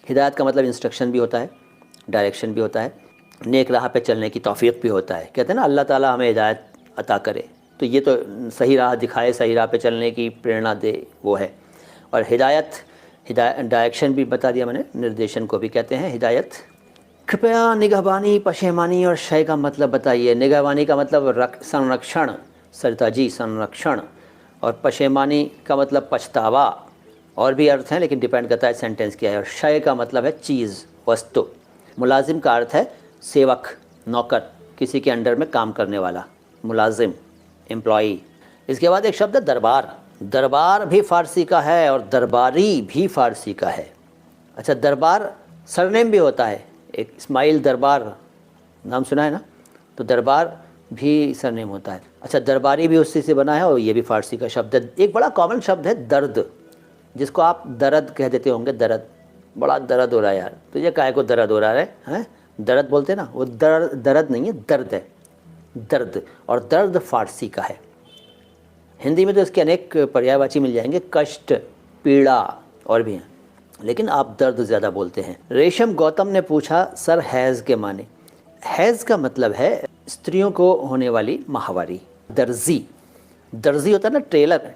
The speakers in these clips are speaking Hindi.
हिदायत का मतलब इंस्ट्रक्शन भी होता है, डायरेक्शन भी होता है, नेक राह पे चलने की तौफीक भी होता है। कहते हैं ना अल्लाह ताला हमें हिदायत अता करे, तो ये तो सही राह दिखाए, सही राह पे चलने की प्रेरणा दे, वो है। और हिदायत डायरेक्शन भी बता दिया मैंने, निर्देशन को भी कहते हैं हिदायत। कृपया निगहबानी, पशेमानी और शय का मतलब बताइए। निगहबानी का मतलब संरक्षण, सरिता जी संरक्षण, और पशेमानी का मतलब पछतावा। और भी अर्थ हैं लेकिन डिपेंड करता है सेंटेंस क्या है। और शय का मतलब है चीज़, वस्तु। मुलाजिम का अर्थ है सेवक, नौकर, किसी के अंडर में काम करने वाला, मुलाजिम, एम्प्लॉई। इसके बाद एक शब्द है दरबार। दरबार भी फ़ारसी का है और दरबारी भी फ़ारसी का है। अच्छा, दरबार सरनेम भी होता है, एक इस्माइल दरबार नाम सुना है ना, तो दरबार भी सरनेम होता है। अच्छा, दरबारी भी उसी से बना है और ये भी फ़ारसी का शब्द है। एक बड़ा कॉमन शब्द है दर्द, जिसको आप दर्द कह देते होंगे। दर्द, बड़ा दर्द हो रहा है यार, तो ये काहे को दर्द हो रहा है, हैं? दर्द बोलते ना, वो दर्द नहीं है, दर्द है, दर्द। और दर्द फ़ारसी का है। हिंदी में तो इसके अनेक पर्यायवाची मिल जाएंगे, कष्ट, पीड़ा और भी हैं, लेकिन आप दर्द ज़्यादा बोलते हैं। रेशम गौतम ने पूछा सर हैज़ के माने। हैज़ का मतलब है स्त्रियों को होने वाली माहवारी। दर्जी, दर्जी होता है ना,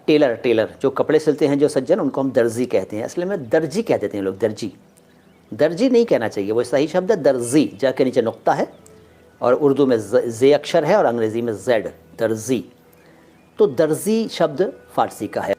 टेलर जो कपड़े सिलते हैं जो सज्जन, उनको हम दर्जी कहते हैं। असली में दर्जी कह देते हैं लोग, दर्जी। दर्जी नहीं कहना चाहिए, वो सही शब्द है दर्जी, जाके नीचे नुक्ता है, और उर्दू में जे अक्षर है और अंग्रेज़ी में जेड, दर्जी। तो दर्जी शब्द फ़ारसी का है।